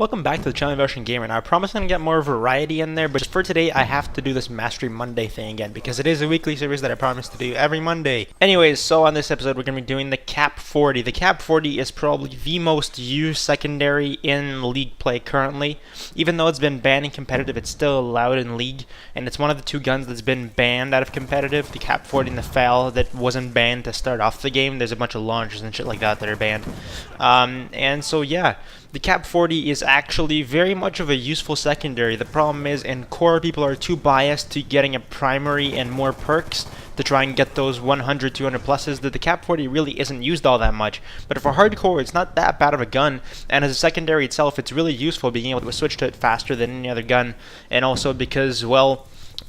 Welcome back to the channel YourRussianGamer. Now I promise I'm going to get more variety in there, but just for today I have to do this Mastery Monday thing again because it is a weekly series that I promise to do every Monday. Anyways, so on this episode we're going to be doing the Cap 40. The Cap 40 is probably the most used secondary in League play currently. Even though it's been banned in competitive, it's still allowed in League, and it's one of the two guns that's been banned out of competitive. The Cap 40 and the FAL that wasn't banned to start off the game. There's a bunch of launchers and shit like that are banned. And so yeah. The Cap 40 is actually very much of a useful secondary. The problem is in core people are too biased to getting a primary and more perks to try and get those 100, 200 pluses that the Cap 40 really isn't used all that much. But for hardcore, it's not that bad of a gun, and as a secondary itself, it's really useful being able to switch to it faster than any other gun, and also because, well,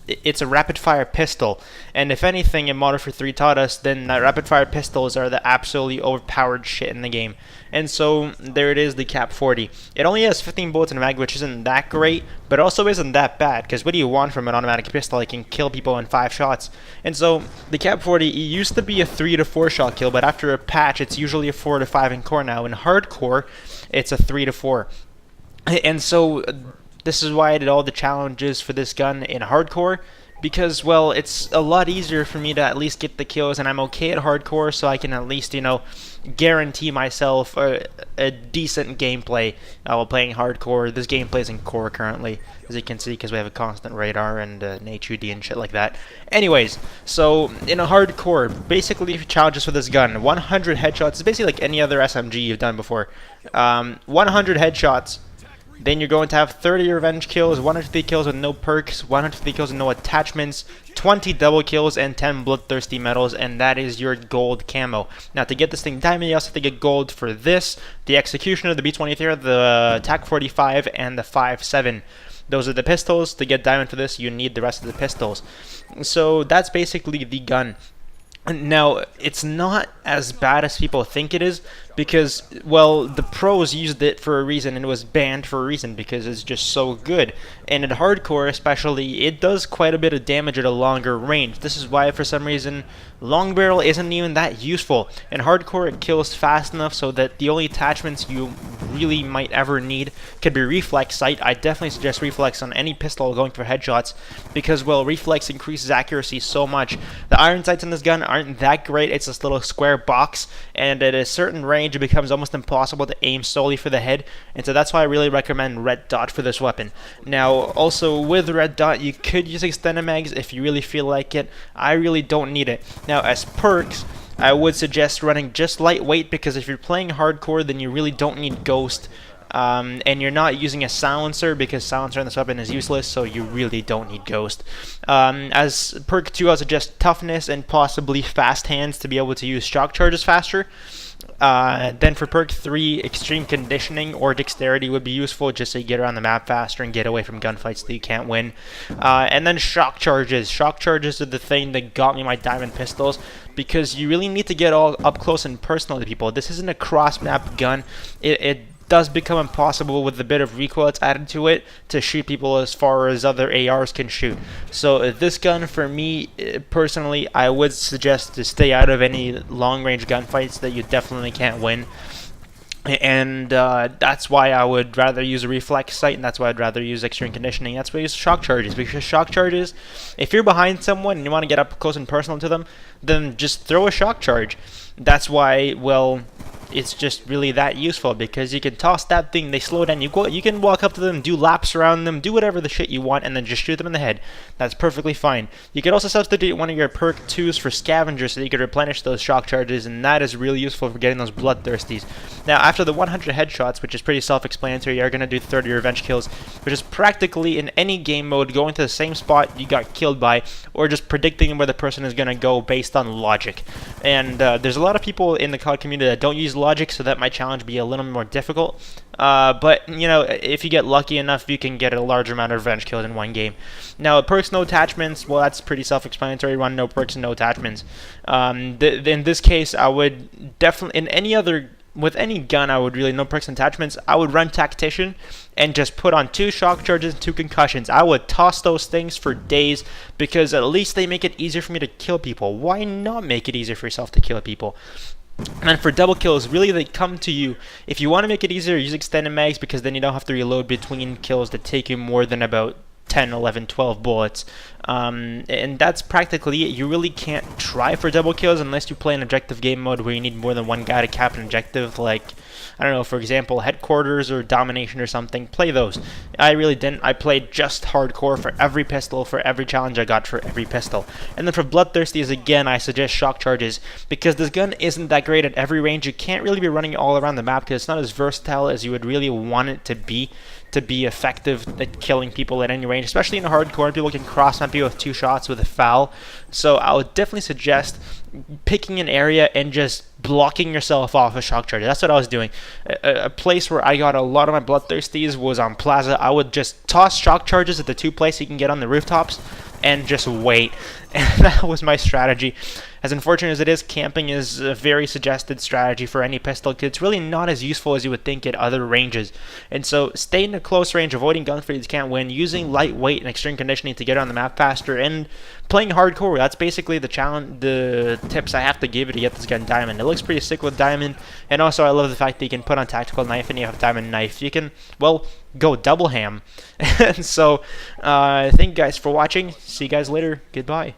it's a rapid-fire pistol, and if anything in Modern Warfare 3 taught us, then that rapid-fire pistols are the absolutely overpowered shit in the game. And so there it is, the Cap 40. It only has 15 bullets in a mag, which isn't that great, but also isn't that bad, because what do you want from an automatic pistol? It can kill people in 5 shots. And so the Cap 40, it used to be a 3 to 4 shot kill, but after a patch, it's usually a 4 to 5 in core now. In hardcore, it's a 3 to 4. And so this is why I did all the challenges for this gun in hardcore, because, well, it's a lot easier for me to at least get the kills, and I'm okay at hardcore, so I can at least, you know, guarantee myself a decent gameplay while playing hardcore. This gameplay is in core currently, as you can see, because we have a constant radar and an HUD and shit like that. Anyways, so in a hardcore, basically challenges for this gun, 100 headshots. It's basically like any other SMG you've done before. 100 headshots. Then you're going to have 30 revenge kills, 150 kills with no perks, 150 kills with no attachments, 20 double kills, and 10 bloodthirsty medals, and that is your gold camo. Now, to get this thing diamond, you also have to get gold for this, the Executioner, the B-23, the TAC 45, and the 5.7. Those are the pistols. To get diamond for this, you need the rest of the pistols. So that's basically the gun. Now, it's not as bad as people think it is, because, well, the pros used it for a reason, and it was banned for a reason, because it's just so good. And in hardcore especially, it does quite a bit of damage at a longer range. This is why, for some reason, long barrel isn't even that useful. In hardcore, it kills fast enough so that the only attachments you really might ever need could be reflex sight. I definitely suggest reflex on any pistol going for headshots, because, well, reflex increases accuracy so much. The iron sights in this gun aren't that great. It's this little square box, and at a certain range it becomes almost impossible to aim solely for the head, and so that's why I really recommend red dot for this weapon. Now, also with red dot, you could use extended mags if you really feel like it. I really don't need it. Now, as perks, I would suggest running just lightweight, because if you're playing hardcore, then you really don't need ghost. And you're not using a silencer, because silencer on this weapon is useless, so you really don't need ghost. As perk 2, I'll suggest toughness and possibly fast hands to be able to use shock charges faster. Then for perk 3, extreme conditioning or dexterity would be useful, just so you get around the map faster and get away from gunfights that you can't win. And then shock charges. Shock charges are the thing that got me my diamond pistols, because you really need to get all up close and personal to people. This isn't a cross-map gun. It does become impossible with the bit of recoil that's added to it to shoot people as far as other ARs can shoot. So this gun, for me personally, I would suggest to stay out of any long-range gunfights that you definitely can't win. And that's why I would rather use a reflex sight, and that's why I'd rather use extreme conditioning. That's why I use shock charges, because shock charges, if you're behind someone and you want to get up close and personal to them, then just throw a shock charge. That's why, well, it's just really that useful, because you can toss that thing, they slow down, you can walk up to them, do laps around them, do whatever the shit you want, and then just shoot them in the head. That's perfectly fine. You could also substitute one of your perk 2s for scavengers, so that you could replenish those shock charges, and that is really useful for getting those bloodthirsties. Now, after the 100 headshots, which is pretty self-explanatory, you're going to do 30 revenge kills, which is practically in any game mode going to the same spot you got killed by, or just predicting where the person is going to go based on logic. And there's a lot of people in the COD community that don't use logic, so that might challenge be a little more difficult. But, you know, if you get lucky enough, you can get a large amount of revenge kills in one game. Now, perks, no attachments, well, that's pretty self-explanatory. Run no perks and no attachments. In this case, I would definitely, in any other, with any gun, I would really, no perks and attachments, I would run Tactician and just put on 2 shock charges and 2 concussions. I would toss those things for days, because at least they make it easier for me to kill people. Why not make it easier for yourself to kill people? And then for double kills, really they come to you. If you want to make it easier, use extended mags, because then you don't have to reload between kills that take you more than about 10, 11, 12 bullets. And that's practically it. You really can't try for double kills unless you play an objective game mode where you need more than one guy to cap an objective, like, I don't know, for example, Headquarters or Domination or something. Play those. I really didn't. I played just hardcore for every pistol, for every challenge I got for every pistol. And then for Bloodthirsties, again, I suggest shock charges, because this gun isn't that great at every range. You can't really be running it all around the map because it's not as versatile as you would really want it to be effective at killing people at any range, especially in hardcore. People can cross-map you with 2 shots with a foul. So I would definitely suggest picking an area and just blocking yourself off a shock charge. That's what I was doing. A place where I got a lot of my Bloodthirsties was on Plaza. I would just toss shock charges at the 2 places you can get on the rooftops and just wait. And that was my strategy. As unfortunate as it is, camping is a very suggested strategy for any pistol kid. It's really not as useful as you would think at other ranges. And so stay in a close range, avoiding gunfights can't win, using lightweight and extreme conditioning to get on the map faster, and playing hardcore. That's basically the challenge, the tips I have to give you to get this gun diamond. It looks pretty sick with diamond, and also I love the fact that you can put on tactical knife and you have diamond knife. You can, well, go double ham. And so thank you guys for watching. See you guys later. Goodbye.